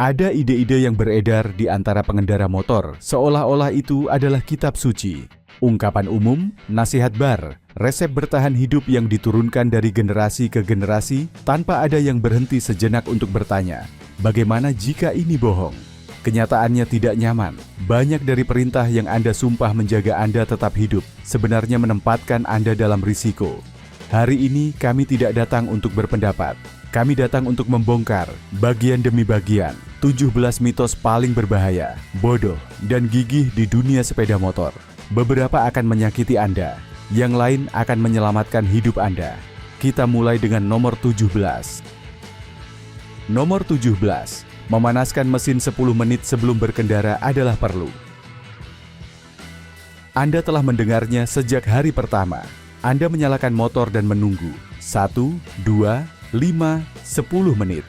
Ada ide-ide yang beredar di antara pengendara motor, seolah-olah itu adalah kitab suci. Ungkapan umum, nasihat bar, resep bertahan hidup yang diturunkan dari generasi ke generasi tanpa ada yang berhenti sejenak untuk bertanya, bagaimana jika ini bohong? Kenyataannya tidak nyaman. Banyak dari perintah yang Anda sumpah menjaga Anda tetap hidup, sebenarnya menempatkan Anda dalam risiko. Hari ini kami tidak datang untuk berpendapat. Kami datang untuk membongkar, bagian demi bagian, 17 mitos paling berbahaya, bodoh, dan gigih di dunia sepeda motor. Beberapa akan menyakiti Anda, yang lain akan menyelamatkan hidup Anda. Kita mulai dengan nomor 17. Nomor 17, memanaskan mesin 10 menit sebelum berkendara adalah perlu. Anda telah mendengarnya sejak hari pertama. Anda menyalakan motor dan menunggu 1, 2, 5, 10 menit.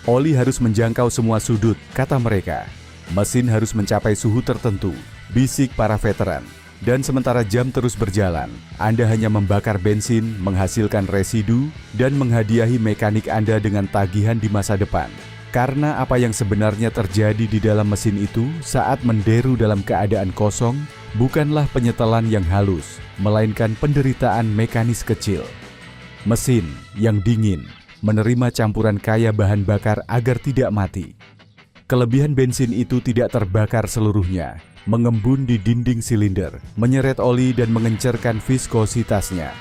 Oli harus menjangkau semua sudut, kata mereka. Mesin harus mencapai suhu tertentu, bisik para veteran. Dan sementara jam terus berjalan, Anda hanya membakar bensin, menghasilkan residu, dan menghadiahi mekanik Anda dengan tagihan di masa depan. Karena apa yang sebenarnya terjadi di dalam mesin itu saat menderu dalam keadaan kosong, bukanlah penyetelan yang halus, melainkan penderitaan mekanis kecil. Mesin yang dingin, menerima campuran kaya bahan bakar agar tidak mati. Kelebihan bensin itu tidak terbakar seluruhnya, mengembun di dinding silinder, menyeret oli dan mengencerkan viskositasnya.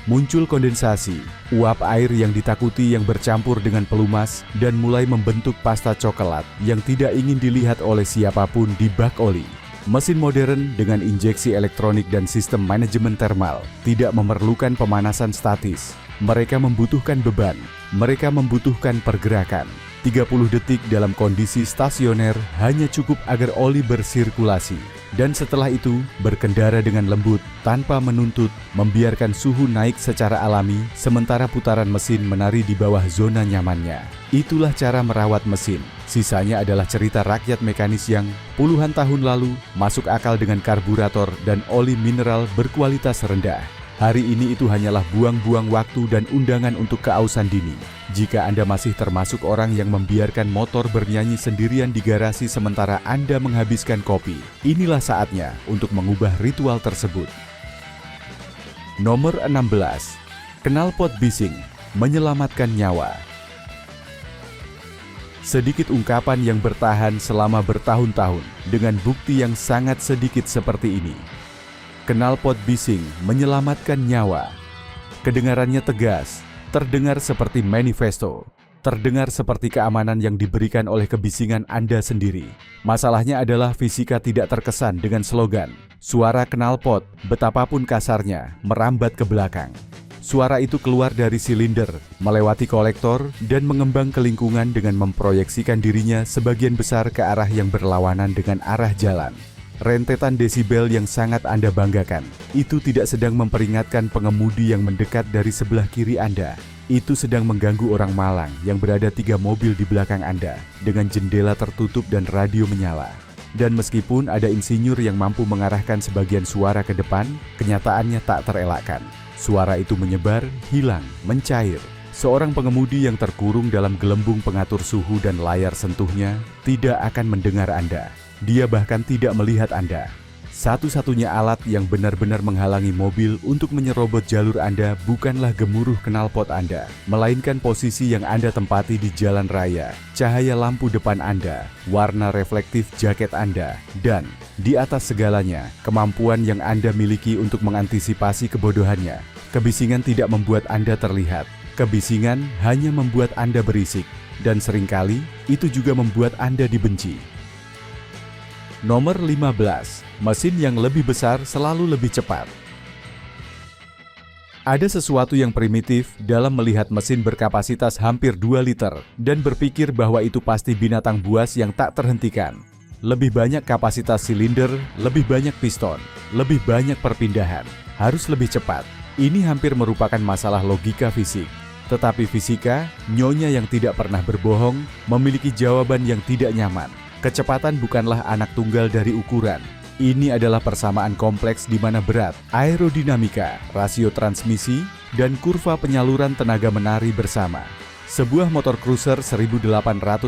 Muncul kondensasi, uap air yang ditakuti yang bercampur dengan pelumas dan mulai membentuk pasta coklat yang tidak ingin dilihat oleh siapapun di bak oli. Mesin modern dengan injeksi elektronik dan sistem manajemen termal tidak memerlukan pemanasan statis. Mereka membutuhkan beban, mereka membutuhkan pergerakan. 30 detik dalam kondisi stasioner hanya cukup agar oli bersirkulasi. Dan setelah itu, berkendara dengan lembut, tanpa menuntut, membiarkan suhu naik secara alami, sementara putaran mesin menari di bawah zona nyamannya. Itulah cara merawat mesin. Sisanya adalah cerita rakyat mekanis yang puluhan tahun lalu masuk akal dengan karburator dan oli mineral berkualitas rendah. Hari ini itu hanyalah buang-buang waktu dan undangan untuk keausan dini. Jika Anda masih termasuk orang yang membiarkan motor bernyanyi sendirian di garasi sementara Anda menghabiskan kopi, inilah saatnya untuk mengubah ritual tersebut. Nomor 16. Knalpot bising, menyelamatkan nyawa. Sedikit ungkapan yang bertahan selama bertahun-tahun dengan bukti yang sangat sedikit seperti ini. Knalpot bising menyelamatkan nyawa. Kedengarannya tegas, terdengar seperti manifesto, terdengar seperti keamanan yang diberikan oleh kebisingan Anda sendiri. Masalahnya adalah fisika tidak terkesan dengan slogan. Suara knalpot, betapapun kasarnya, merambat ke belakang. Suara itu keluar dari silinder, melewati kolektor, dan mengembang ke lingkungan dengan memproyeksikan dirinya sebagian besar ke arah yang berlawanan dengan arah jalan. Rentetan desibel yang sangat Anda banggakan, itu tidak sedang memperingatkan pengemudi yang mendekat dari sebelah kiri Anda. Itu sedang mengganggu orang malang yang berada 3 mobil di belakang Anda, dengan jendela tertutup dan radio menyala. Dan meskipun ada insinyur yang mampu mengarahkan sebagian suara ke depan, kenyataannya tak terelakkan. Suara itu menyebar, hilang, mencair. Seorang pengemudi yang terkurung dalam gelembung pengatur suhu dan layar sentuhnya tidak akan mendengar Anda. Dia bahkan tidak melihat Anda. Satu-satunya alat yang benar-benar menghalangi mobil untuk menyerobot jalur Anda bukanlah gemuruh knalpot Anda, melainkan posisi yang Anda tempati di jalan raya, cahaya lampu depan Anda, warna reflektif jaket Anda, dan di atas segalanya, kemampuan yang Anda miliki untuk mengantisipasi kebodohannya. Kebisingan tidak membuat Anda terlihat. Kebisingan hanya membuat Anda berisik, dan seringkali itu juga membuat Anda dibenci. Nomor 15. Mesin yang lebih besar selalu lebih cepat. Ada sesuatu yang primitif dalam melihat mesin berkapasitas hampir 2 liter dan berpikir bahwa itu pasti binatang buas yang tak terhentikan. Lebih banyak kapasitas silinder, lebih banyak piston, lebih banyak perpindahan, harus lebih cepat. Ini hampir merupakan masalah logika fisik. Tetapi fisika, nyonya yang tidak pernah berbohong, memiliki jawaban yang tidak nyaman. Kecepatan bukanlah anak tunggal dari ukuran. Ini adalah persamaan kompleks di mana berat, aerodinamika, rasio transmisi, dan kurva penyaluran tenaga menari bersama. Sebuah motor cruiser 1.800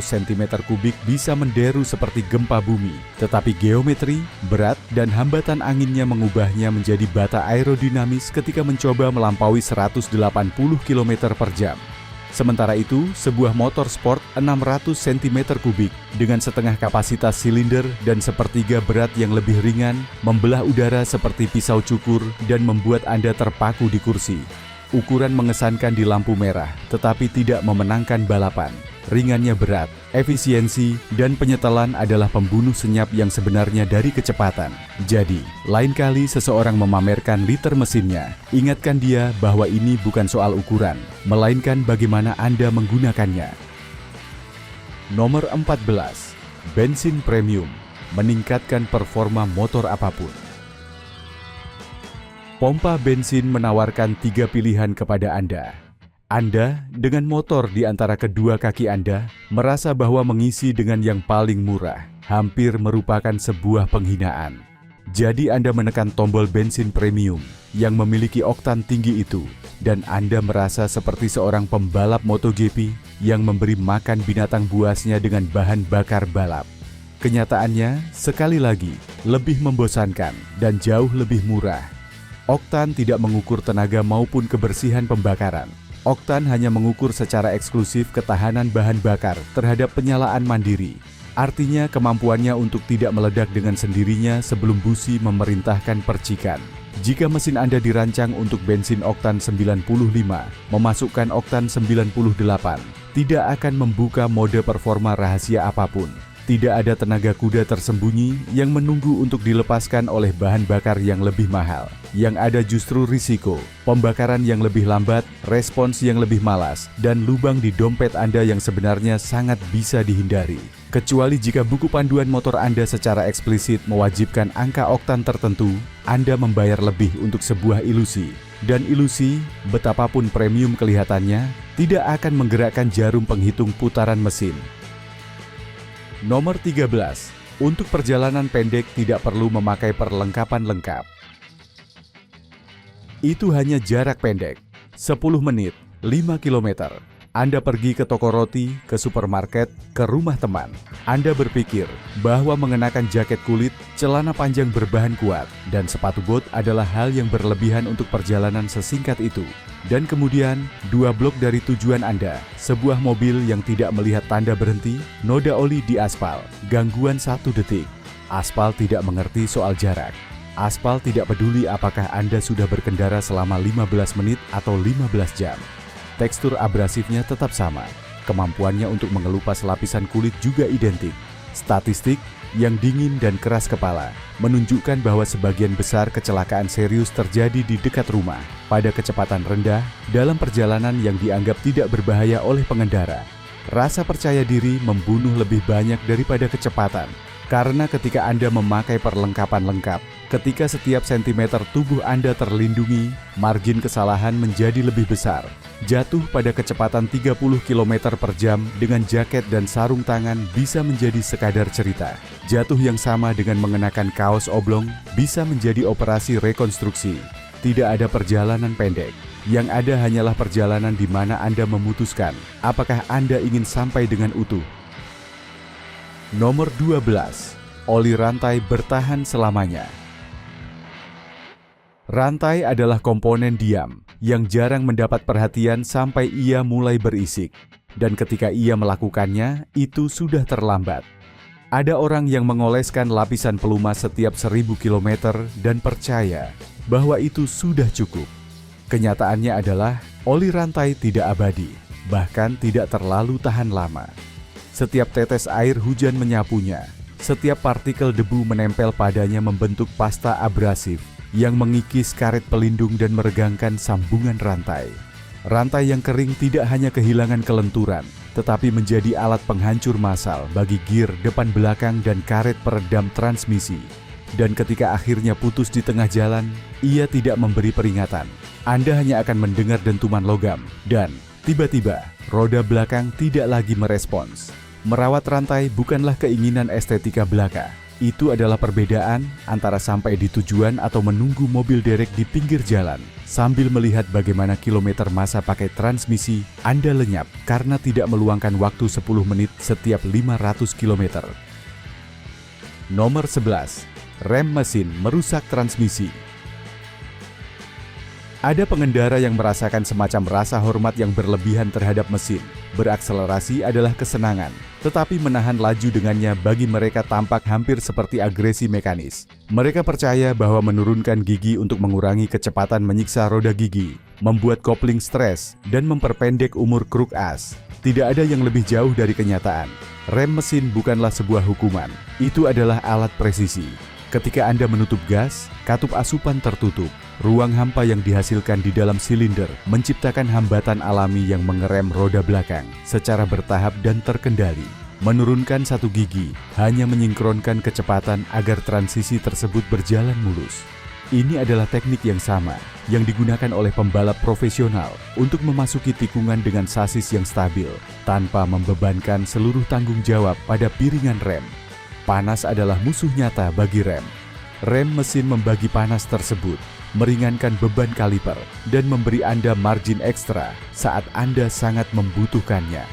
cm3 bisa menderu seperti gempa bumi, tetapi geometri, berat, dan hambatan anginnya mengubahnya menjadi bata aerodinamis ketika mencoba melampaui 180 km per jam. Sementara itu, sebuah motor sport 600 cm3 dengan setengah kapasitas silinder dan sepertiga berat yang lebih ringan membelah udara seperti pisau cukur dan membuat Anda terpaku di kursi. Ukuran mengesankan di lampu merah, tetapi tidak memenangkan balapan. Ringannya berat, efisiensi, dan penyetelan adalah pembunuh senyap yang sebenarnya dari kecepatan. Jadi, lain kali seseorang memamerkan liter mesinnya, ingatkan dia bahwa ini bukan soal ukuran, melainkan bagaimana Anda menggunakannya. Nomor 14. Bensin premium, meningkatkan performa motor apapun. Pompa bensin menawarkan 3 pilihan kepada Anda. Anda, dengan motor di antara kedua kaki Anda, merasa bahwa mengisi dengan yang paling murah, hampir merupakan sebuah penghinaan. Jadi Anda menekan tombol bensin premium yang memiliki oktan tinggi itu, dan Anda merasa seperti seorang pembalap MotoGP yang memberi makan binatang buasnya dengan bahan bakar balap. Kenyataannya, sekali lagi, lebih membosankan dan jauh lebih murah. Oktan tidak mengukur tenaga maupun kebersihan pembakaran. Oktan hanya mengukur secara eksklusif ketahanan bahan bakar terhadap penyalaan mandiri. Artinya kemampuannya untuk tidak meledak dengan sendirinya sebelum busi memerintahkan percikan. Jika mesin Anda dirancang untuk bensin oktan 95, memasukkan oktan 98, tidak akan membuka mode performa rahasia apapun. Tidak ada tenaga kuda tersembunyi yang menunggu untuk dilepaskan oleh bahan bakar yang lebih mahal. Yang ada justru risiko, pembakaran yang lebih lambat, respons yang lebih malas, dan lubang di dompet Anda yang sebenarnya sangat bisa dihindari. Kecuali jika buku panduan motor Anda secara eksplisit mewajibkan angka oktan tertentu, Anda membayar lebih untuk sebuah ilusi. Dan ilusi, betapapun premium kelihatannya, tidak akan menggerakkan jarum penghitung putaran mesin. Nomor 13. Untuk perjalanan pendek tidak perlu memakai perlengkapan lengkap. Itu hanya jarak pendek, 10 menit, 5 km. Anda pergi ke toko roti, ke supermarket, ke rumah teman. Anda berpikir bahwa mengenakan jaket kulit, celana panjang berbahan kuat, dan sepatu bot adalah hal yang berlebihan untuk perjalanan sesingkat itu. Dan kemudian, 2 blok dari tujuan Anda, sebuah mobil yang tidak melihat tanda berhenti, noda oli di aspal, gangguan 1 detik. Aspal tidak mengerti soal jarak. Aspal tidak peduli apakah Anda sudah berkendara selama 15 menit atau 15 jam. Tekstur abrasifnya tetap sama. Kemampuannya untuk mengelupas lapisan kulit juga identik. Statistik yang dingin dan keras kepala menunjukkan bahwa sebagian besar kecelakaan serius terjadi di dekat rumah, pada kecepatan rendah, dalam perjalanan yang dianggap tidak berbahaya oleh pengendara. Rasa percaya diri membunuh lebih banyak daripada kecepatan. Karena ketika Anda memakai perlengkapan lengkap, ketika setiap sentimeter tubuh Anda terlindungi, margin kesalahan menjadi lebih besar. Jatuh pada kecepatan 30 km per jam dengan jaket dan sarung tangan bisa menjadi sekadar cerita. Jatuh yang sama dengan mengenakan kaos oblong bisa menjadi operasi rekonstruksi. Tidak ada perjalanan pendek. Yang ada hanyalah perjalanan di mana Anda memutuskan apakah Anda ingin sampai dengan utuh. Nomor 12. Oli rantai bertahan selamanya. Rantai adalah komponen diam yang jarang mendapat perhatian sampai ia mulai berisik. Dan ketika ia melakukannya, itu sudah terlambat. Ada orang yang mengoleskan lapisan pelumas setiap 1000 km dan percaya bahwa itu sudah cukup. Kenyataannya adalah oli rantai tidak abadi, bahkan tidak terlalu tahan lama. Setiap tetes air hujan menyapunya, setiap partikel debu menempel padanya membentuk pasta abrasif yang mengikis karet pelindung dan meregangkan sambungan rantai. Rantai yang kering tidak hanya kehilangan kelenturan, tetapi menjadi alat penghancur massal bagi gear depan belakang dan karet peredam transmisi. Dan ketika akhirnya putus di tengah jalan, ia tidak memberi peringatan. Anda hanya akan mendengar dentuman logam, dan tiba-tiba roda belakang tidak lagi merespons. Merawat rantai bukanlah keinginan estetika belaka, Itu adalah perbedaan antara sampai di tujuan atau menunggu mobil derek di pinggir jalan sambil melihat bagaimana kilometer masa pakai transmisi Anda lenyap karena tidak meluangkan waktu 10 menit setiap 500 km. Nomor 11. Rem mesin merusak transmisi. Ada pengendara yang merasakan semacam rasa hormat yang berlebihan terhadap mesin. Berakselerasi adalah kesenangan, tetapi menahan laju dengannya bagi mereka tampak hampir seperti agresi mekanis. Mereka percaya bahwa menurunkan gigi untuk mengurangi kecepatan menyiksa roda gigi, membuat kopling stres, dan memperpendek umur kruk as. Tidak ada yang lebih jauh dari kenyataan. Rem mesin bukanlah sebuah hukuman, itu adalah alat presisi. Ketika Anda menutup gas, katup asupan tertutup. Ruang hampa yang dihasilkan di dalam silinder menciptakan hambatan alami yang mengerem roda belakang secara bertahap dan terkendali. Menurunkan satu gigi hanya menyinkronkan kecepatan agar transisi tersebut berjalan mulus. Ini adalah teknik yang sama yang digunakan oleh pembalap profesional untuk memasuki tikungan dengan sasis yang stabil tanpa membebankan seluruh tanggung jawab pada piringan rem. Panas adalah musuh nyata bagi rem. Rem mesin membagi panas tersebut, meringankan beban kaliper, dan memberi Anda margin ekstra saat Anda sangat membutuhkannya.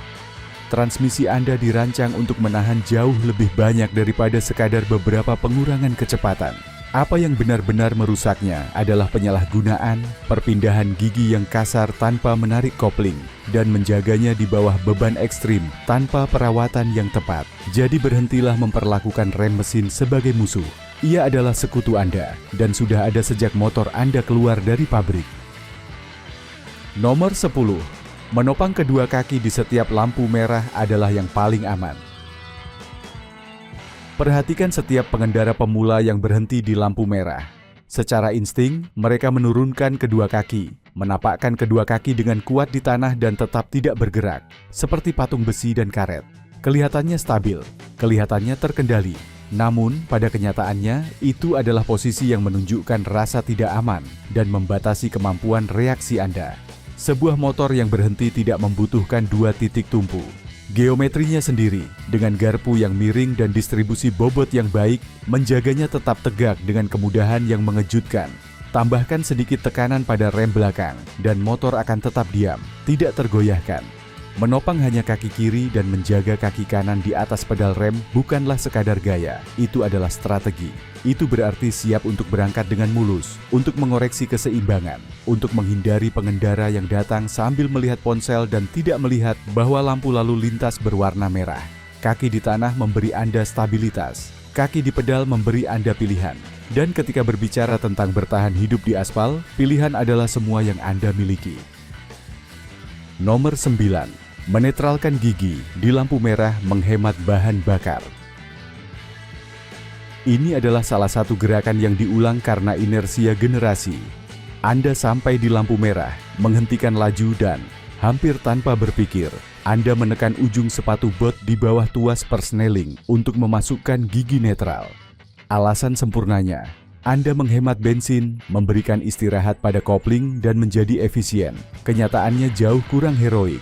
Transmisi Anda dirancang untuk menahan jauh lebih banyak daripada sekadar beberapa pengurangan kecepatan. Apa yang benar-benar merusaknya adalah penyalahgunaan, perpindahan gigi yang kasar tanpa menarik kopling, dan menjaganya di bawah beban ekstrim tanpa perawatan yang tepat. Jadi berhentilah memperlakukan rem mesin sebagai musuh. Ia adalah sekutu Anda dan sudah ada sejak motor Anda keluar dari pabrik. Nomor 10. Menopang kedua kaki di setiap lampu merah adalah yang paling aman. Perhatikan setiap pengendara pemula yang berhenti di lampu merah. Secara insting, mereka menurunkan kedua kaki, menapakkan kedua kaki dengan kuat di tanah dan tetap tidak bergerak, seperti patung besi dan karet. Kelihatannya stabil, kelihatannya terkendali. Namun, pada kenyataannya, itu adalah posisi yang menunjukkan rasa tidak aman dan membatasi kemampuan reaksi Anda. Sebuah motor yang berhenti tidak membutuhkan dua titik tumpu. Geometrinya sendiri, dengan garpu yang miring dan distribusi bobot yang baik, menjaganya tetap tegak dengan kemudahan yang mengejutkan. Tambahkan sedikit tekanan pada rem belakang, dan motor akan tetap diam, tidak tergoyahkan. Menopang hanya kaki kiri dan menjaga kaki kanan di atas pedal rem bukanlah sekadar gaya, itu adalah strategi. Itu berarti siap untuk berangkat dengan mulus, untuk mengoreksi keseimbangan, untuk menghindari pengendara yang datang sambil melihat ponsel dan tidak melihat bahwa lampu lalu lintas berwarna merah. Kaki di tanah memberi Anda stabilitas, kaki di pedal memberi Anda pilihan. Dan ketika berbicara tentang bertahan hidup di aspal, pilihan adalah semua yang Anda miliki. Nomor 9. Menetralkan gigi di lampu merah menghemat bahan bakar. Ini adalah salah satu gerakan yang diulang karena inersia generasi. Anda sampai di lampu merah, menghentikan laju dan, hampir tanpa berpikir, Anda menekan ujung sepatu bot di bawah tuas persneling untuk memasukkan gigi netral. Alasan sempurnanya, Anda menghemat bensin, memberikan istirahat pada kopling dan menjadi efisien. Kenyataannya jauh kurang heroik.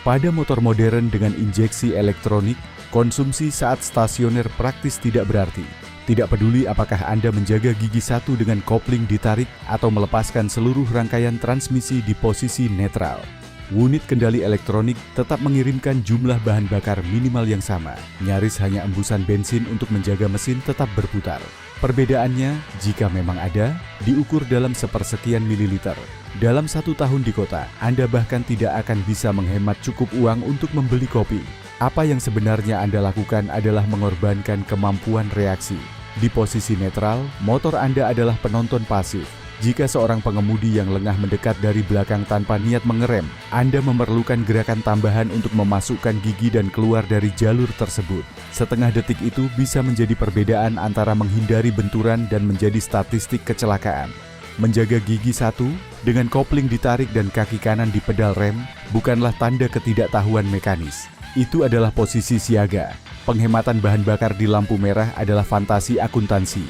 Pada motor modern dengan injeksi elektronik, konsumsi saat stasioner praktis tidak berarti. Tidak peduli apakah Anda menjaga gigi satu dengan kopling ditarik atau melepaskan seluruh rangkaian transmisi di posisi netral. Unit kendali elektronik tetap mengirimkan jumlah bahan bakar minimal yang sama. Nyaris hanya embusan bensin untuk menjaga mesin tetap berputar. Perbedaannya, jika memang ada, diukur dalam sepersekian mililiter. Dalam 1 tahun di kota, Anda bahkan tidak akan bisa menghemat cukup uang untuk membeli kopi. Apa yang sebenarnya Anda lakukan adalah mengorbankan kemampuan reaksi. Di posisi netral, motor Anda adalah penonton pasif. Jika seorang pengemudi yang lengah mendekat dari belakang tanpa niat mengerem, Anda memerlukan gerakan tambahan untuk memasukkan gigi dan keluar dari jalur tersebut. Setengah detik itu bisa menjadi perbedaan antara menghindari benturan dan menjadi statistik kecelakaan. Menjaga gigi satu, dengan kopling ditarik dan kaki kanan di pedal rem, bukanlah tanda ketidaktahuan mekanis. Itu adalah posisi siaga. Penghematan bahan bakar di lampu merah adalah fantasi akuntansi.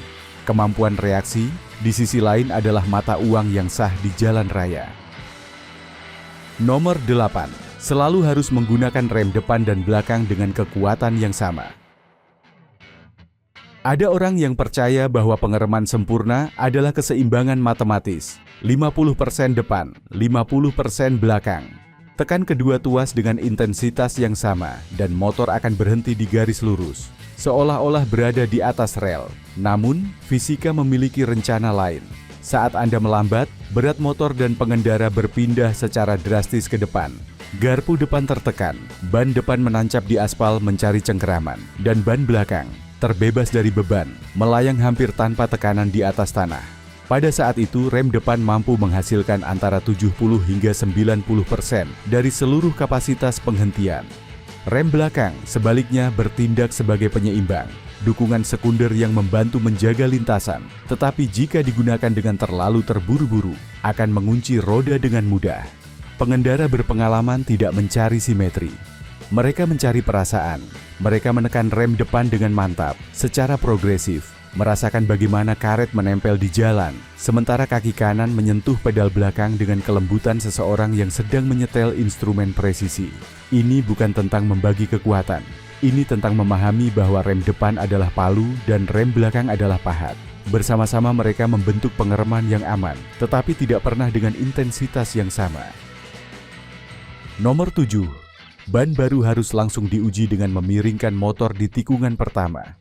Kemampuan reaksi, di sisi lain adalah mata uang yang sah di jalan raya. Nomor 8. Selalu harus menggunakan rem depan dan belakang dengan kekuatan yang sama. Ada orang yang percaya bahwa pengereman sempurna adalah keseimbangan matematis, 50% depan, 50% belakang. Tekan kedua tuas dengan intensitas yang sama dan motor akan berhenti di garis lurus, seolah-olah berada di atas rel. Namun, fisika memiliki rencana lain. Saat Anda melambat, berat motor dan pengendara berpindah secara drastis ke depan. Garpu depan tertekan, ban depan menancap di aspal mencari cengkeraman, dan ban belakang terbebas dari beban, melayang hampir tanpa tekanan di atas tanah. Pada saat itu, rem depan mampu menghasilkan antara 70 hingga 90% dari seluruh kapasitas penghentian. Rem belakang sebaliknya bertindak sebagai penyeimbang, dukungan sekunder yang membantu menjaga lintasan, tetapi jika digunakan dengan terlalu terburu-buru, akan mengunci roda dengan mudah. Pengendara berpengalaman tidak mencari simetri. Mereka mencari perasaan. Mereka menekan rem depan dengan mantap, secara progresif, merasakan bagaimana karet menempel di jalan, sementara kaki kanan menyentuh pedal belakang dengan kelembutan seseorang yang sedang menyetel instrumen presisi. Ini bukan tentang membagi kekuatan. Ini tentang memahami bahwa rem depan adalah palu dan rem belakang adalah pahat. Bersama-sama mereka membentuk pengereman yang aman, tetapi tidak pernah dengan intensitas yang sama. Nomor 7. Ban baru harus langsung diuji dengan memiringkan motor di tikungan pertama.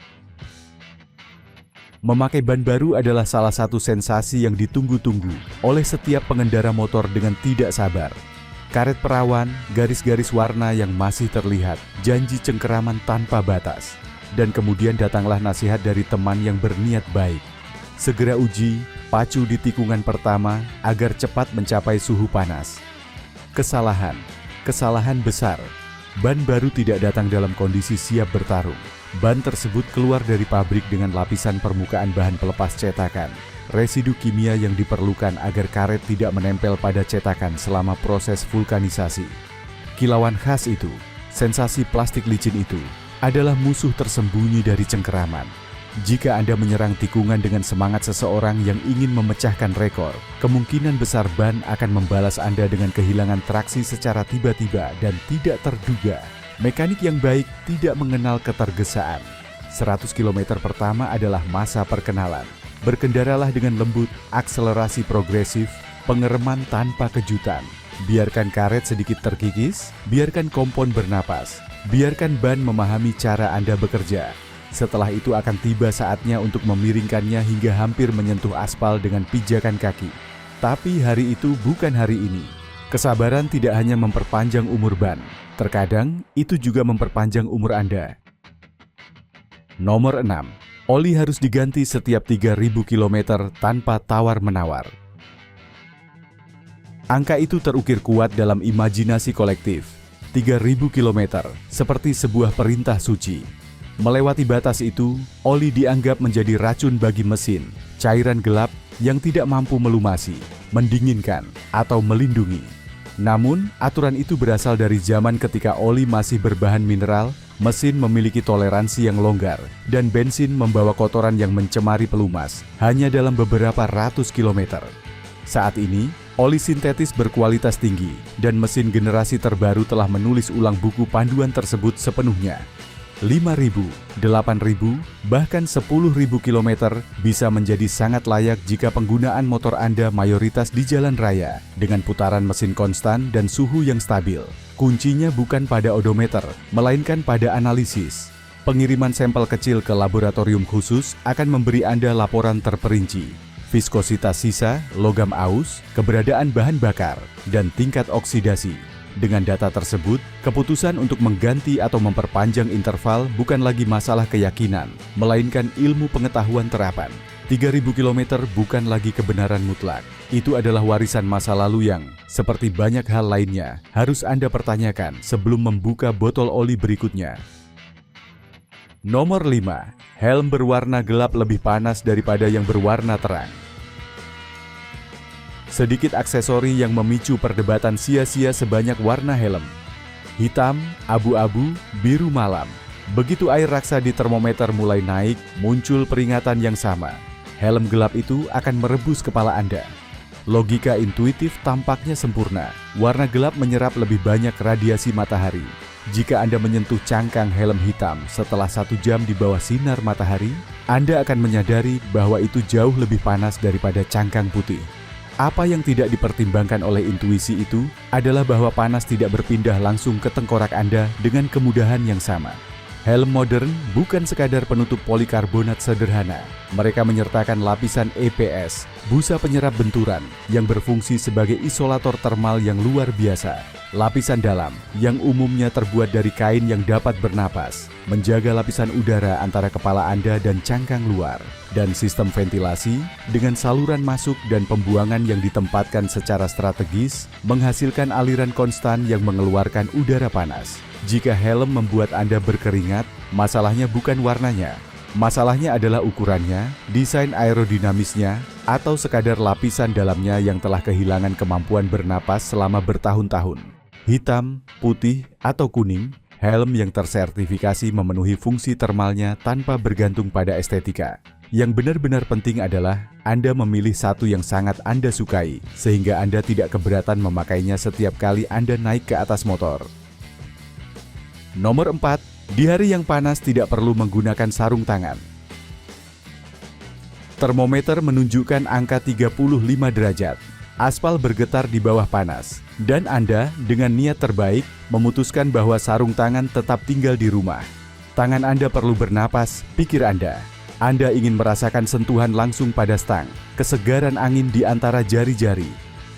Memakai ban baru adalah salah satu sensasi yang ditunggu-tunggu oleh setiap pengendara motor dengan tidak sabar. Karet perawan, garis-garis warna yang masih terlihat, janji cengkeraman tanpa batas. Dan kemudian datanglah nasihat dari teman yang berniat baik. Segera uji, pacu di tikungan pertama agar cepat mencapai suhu panas. Kesalahan besar. Ban baru tidak datang dalam kondisi siap bertarung. Ban tersebut keluar dari pabrik dengan lapisan permukaan bahan pelepas cetakan, residu kimia yang diperlukan agar karet tidak menempel pada cetakan selama proses vulkanisasi. Kilauan khas itu, sensasi plastik licin itu, adalah musuh tersembunyi dari cengkeraman. Jika Anda menyerang tikungan dengan semangat seseorang yang ingin memecahkan rekor, kemungkinan besar ban akan membalas Anda dengan kehilangan traksi secara tiba-tiba dan tidak terduga. Mekanik yang baik tidak mengenal ketergesaan. 100 km pertama adalah masa perkenalan. Berkendaralah dengan lembut, akselerasi progresif, pengereman tanpa kejutan. Biarkan karet sedikit terkikis, biarkan kompon bernapas, biarkan ban memahami cara Anda bekerja. Setelah itu akan tiba saatnya untuk memiringkannya hingga hampir menyentuh aspal dengan pijakan kaki. Tapi hari itu bukan hari ini. Kesabaran tidak hanya memperpanjang umur ban, terkadang itu juga memperpanjang umur Anda. Nomor 6. Oli harus diganti setiap 3.000 km tanpa tawar-menawar. Angka itu terukir kuat dalam imajinasi kolektif. 3.000 km, seperti sebuah perintah suci. Melewati batas itu, oli dianggap menjadi racun bagi mesin, cairan gelap yang tidak mampu melumasi, mendinginkan, atau melindungi. Namun, aturan itu berasal dari zaman ketika oli masih berbahan mineral, mesin memiliki toleransi yang longgar, dan bensin membawa kotoran yang mencemari pelumas hanya dalam beberapa ratus kilometer. Saat ini, oli sintetis berkualitas tinggi, dan mesin generasi terbaru telah menulis ulang buku panduan tersebut sepenuhnya. 5.000, 8.000, bahkan 10.000 km bisa menjadi sangat layak jika penggunaan motor Anda mayoritas di jalan raya dengan putaran mesin konstan dan suhu yang stabil. Kuncinya bukan pada odometer, melainkan pada analisis. Pengiriman sampel kecil ke laboratorium khusus akan memberi Anda laporan terperinci. Viskositas sisa, logam aus, keberadaan bahan bakar, dan tingkat oksidasi. Dengan data tersebut, keputusan untuk mengganti atau memperpanjang interval bukan lagi masalah keyakinan, melainkan ilmu pengetahuan terapan. 3.000 km bukan lagi kebenaran mutlak. Itu adalah warisan masa lalu yang, seperti banyak hal lainnya, harus Anda pertanyakan sebelum membuka botol oli berikutnya. Nomor 5. Helm berwarna gelap lebih panas daripada yang berwarna terang. Sedikit aksesori yang memicu perdebatan sia-sia sebanyak warna helm. Hitam, abu-abu, biru malam. Begitu air raksa di termometer mulai naik, muncul peringatan yang sama. Helm gelap itu akan merebus kepala Anda. Logika intuitif tampaknya sempurna. Warna gelap menyerap lebih banyak radiasi matahari. Jika Anda menyentuh cangkang helm hitam setelah 1 jam di bawah sinar matahari, Anda akan menyadari bahwa itu jauh lebih panas daripada cangkang putih. Apa yang tidak dipertimbangkan oleh intuisi itu adalah bahwa panas tidak berpindah langsung ke tengkorak Anda dengan kemudahan yang sama. Helm modern bukan sekadar penutup polikarbonat sederhana. Mereka menyertakan lapisan EPS, busa penyerap benturan, yang berfungsi sebagai isolator termal yang luar biasa. Lapisan dalam, yang umumnya terbuat dari kain yang dapat bernapas, menjaga lapisan udara antara kepala Anda dan cangkang luar. Dan sistem ventilasi, dengan saluran masuk dan pembuangan yang ditempatkan secara strategis, menghasilkan aliran konstan yang mengeluarkan udara panas. Jika helm membuat Anda berkeringat, masalahnya bukan warnanya. Masalahnya adalah ukurannya, desain aerodinamisnya, atau sekadar lapisan dalamnya yang telah kehilangan kemampuan bernapas selama bertahun-tahun. Hitam, putih, atau kuning, helm yang tersertifikasi memenuhi fungsi termalnya tanpa bergantung pada estetika. Yang benar-benar penting adalah Anda memilih satu yang sangat Anda sukai, sehingga Anda tidak keberatan memakainya setiap kali Anda naik ke atas motor. Nomor 4, di hari yang panas tidak perlu menggunakan sarung tangan. Termometer menunjukkan angka 35 derajat. Aspal bergetar di bawah panas, dan Anda dengan niat terbaik memutuskan bahwa sarung tangan tetap tinggal di rumah. Tangan Anda perlu bernapas, pikir Anda. Anda ingin merasakan sentuhan langsung pada stang, kesegaran angin di antara jari-jari.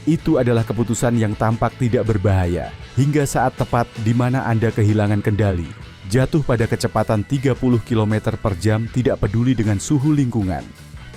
Itu adalah keputusan yang tampak tidak berbahaya, hingga saat tepat di mana Anda kehilangan kendali. Jatuh pada kecepatan 30 km per jam tidak peduli dengan suhu lingkungan.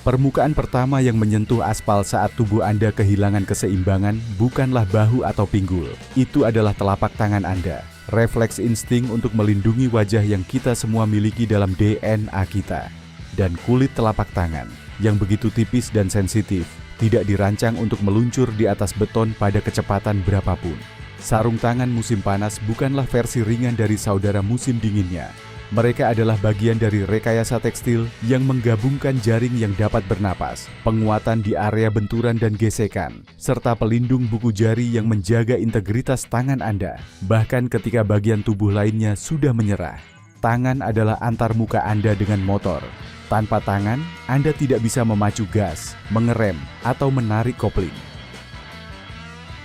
Permukaan pertama yang menyentuh aspal saat tubuh Anda kehilangan keseimbangan bukanlah bahu atau pinggul. Itu adalah telapak tangan Anda. Refleks insting untuk melindungi wajah yang kita semua miliki dalam DNA kita. Dan kulit telapak tangan, yang begitu tipis dan sensitif, tidak dirancang untuk meluncur di atas beton pada kecepatan berapapun. Sarung tangan musim panas bukanlah versi ringan dari saudara musim dinginnya. Mereka adalah bagian dari rekayasa tekstil yang menggabungkan jaring yang dapat bernapas, penguatan di area benturan dan gesekan, serta pelindung buku jari yang menjaga integritas tangan Anda, bahkan ketika bagian tubuh lainnya sudah menyerah. Tangan adalah antarmuka Anda dengan motor. Tanpa tangan, Anda tidak bisa memacu gas, mengerem, atau menarik kopling.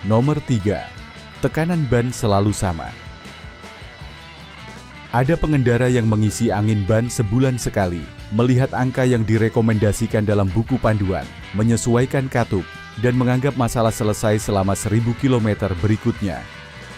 Nomor 3. Tekanan ban selalu sama. Ada pengendara yang mengisi angin ban sebulan sekali, melihat angka yang direkomendasikan dalam buku panduan, menyesuaikan katup, dan menganggap masalah selesai selama 1000 km berikutnya.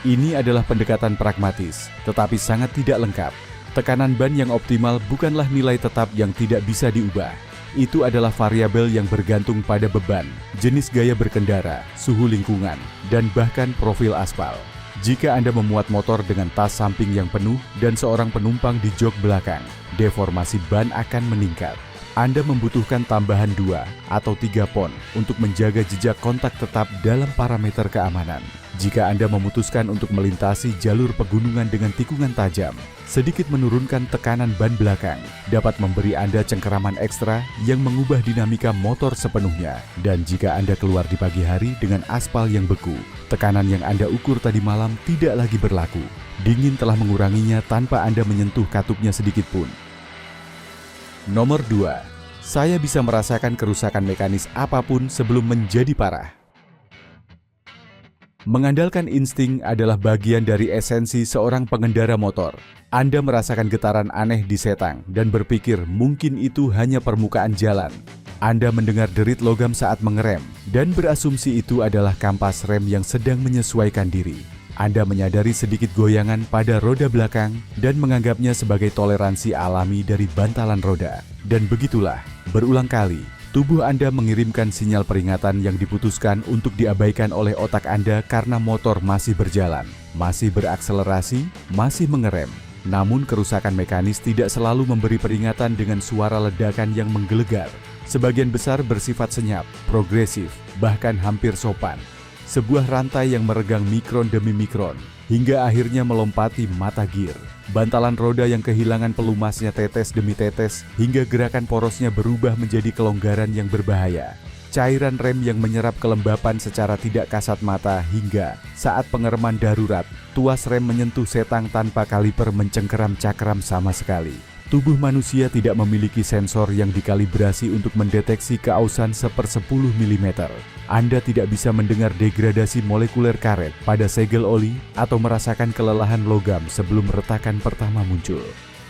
Ini adalah pendekatan pragmatis, tetapi sangat tidak lengkap. Tekanan ban yang optimal bukanlah nilai tetap yang tidak bisa diubah. Itu adalah variabel yang bergantung pada beban, jenis gaya berkendara, suhu lingkungan, dan bahkan profil aspal. Jika Anda memuat motor dengan tas samping yang penuh dan seorang penumpang di jok belakang, deformasi ban akan meningkat. Anda membutuhkan tambahan 2 atau 3 pon untuk menjaga jejak kontak tetap dalam parameter keamanan. Jika Anda memutuskan untuk melintasi jalur pegunungan dengan tikungan tajam, sedikit menurunkan tekanan ban belakang dapat memberi Anda cengkeraman ekstra yang mengubah dinamika motor sepenuhnya. Dan jika Anda keluar di pagi hari dengan aspal yang beku, tekanan yang Anda ukur tadi malam tidak lagi berlaku. Dingin telah menguranginya tanpa Anda menyentuh katupnya sedikit pun. Nomor 2, saya bisa merasakan kerusakan mekanis apapun sebelum menjadi parah. Mengandalkan insting adalah bagian dari esensi seorang pengendara motor. Anda merasakan getaran aneh di setang dan berpikir mungkin itu hanya permukaan jalan. Anda mendengar derit logam saat mengerem dan berasumsi itu adalah kampas rem yang sedang menyesuaikan diri. Anda menyadari sedikit goyangan pada roda belakang dan menganggapnya sebagai toleransi alami dari bantalan roda. Dan begitulah, berulang kali, tubuh Anda mengirimkan sinyal peringatan yang diputuskan untuk diabaikan oleh otak Anda karena motor masih berjalan, masih berakselerasi, masih mengerem. Namun kerusakan mekanis tidak selalu memberi peringatan dengan suara ledakan yang menggelegar. Sebagian besar bersifat senyap, progresif, bahkan hampir sopan. Sebuah rantai yang meregang mikron demi mikron, hingga akhirnya melompati mata gear. Bantalan roda yang kehilangan pelumasnya tetes demi tetes, hingga gerakan porosnya berubah menjadi kelonggaran yang berbahaya. cairan rem yang menyerap kelembapan secara tidak kasat mata hingga saat pengereman darurat, tuas rem menyentuh setang tanpa kaliper mencengkeram cakram sama sekali. Tubuh manusia tidak memiliki sensor yang dikalibrasi untuk mendeteksi keausan 1/10 mm. Anda tidak bisa mendengar degradasi molekuler karet pada segel oli atau merasakan kelelahan logam sebelum retakan pertama muncul.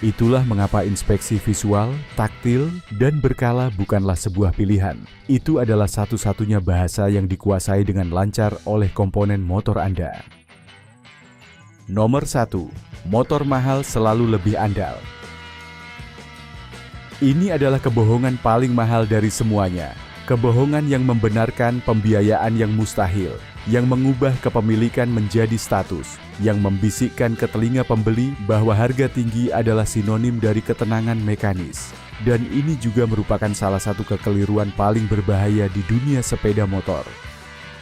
Itulah mengapa inspeksi visual, taktil, dan berkala bukanlah sebuah pilihan. Itu adalah satu-satunya bahasa yang dikuasai dengan lancar oleh komponen motor Anda. Nomor 1. Motor mahal selalu lebih andal. Ini adalah kebohongan paling mahal dari semuanya. Kebohongan yang membenarkan pembiayaan yang mustahil, yang mengubah kepemilikan menjadi status, yang membisikkan ke telinga pembeli bahwa harga tinggi adalah sinonim dari ketenangan mekanis. Dan ini juga merupakan salah satu kekeliruan paling berbahaya di dunia sepeda motor.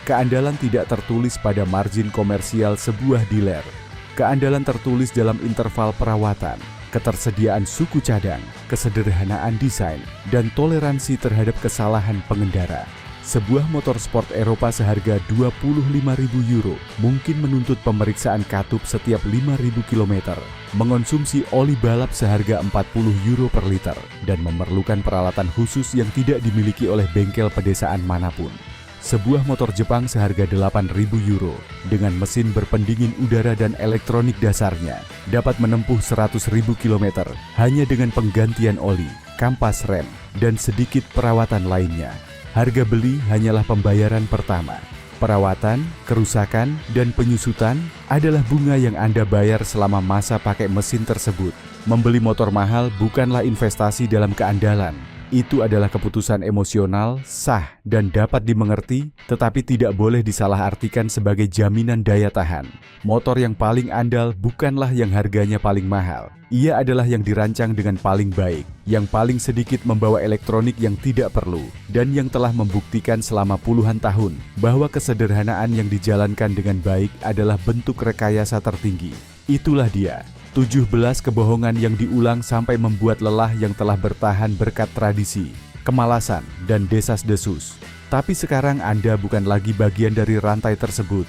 Keandalan tidak tertulis pada margin komersial sebuah dealer. Keandalan tertulis dalam interval perawatan, ketersediaan suku cadang, kesederhanaan desain, dan toleransi terhadap kesalahan pengendara. Sebuah motor sport Eropa seharga 25.000 euro mungkin menuntut pemeriksaan katup setiap 5.000 km, mengonsumsi oli balap seharga 40 euro per liter, dan memerlukan peralatan khusus yang tidak dimiliki oleh bengkel pedesaan manapun. Sebuah motor Jepang seharga 8.000 euro dengan mesin berpendingin udara dan elektronik dasarnya dapat menempuh 100.000 km hanya dengan penggantian oli, kampas rem, dan sedikit perawatan lainnya. Harga beli hanyalah pembayaran pertama. Perawatan, kerusakan, dan penyusutan adalah bunga yang Anda bayar selama masa pakai mesin tersebut. Membeli motor mahal bukanlah investasi dalam keandalan. Itu adalah keputusan emosional, sah, dan dapat dimengerti, tetapi tidak boleh disalahartikan sebagai jaminan daya tahan. Motor yang paling andal bukanlah yang harganya paling mahal. Ia adalah yang dirancang dengan paling baik, yang paling sedikit membawa elektronik yang tidak perlu, dan yang telah membuktikan selama puluhan tahun bahwa kesederhanaan yang dijalankan dengan baik adalah bentuk rekayasa tertinggi. Itulah dia. 17 kebohongan yang diulang sampai membuat lelah yang telah bertahan berkat tradisi, kemalasan, dan desas-desus. Tapi sekarang Anda bukan lagi bagian dari rantai tersebut.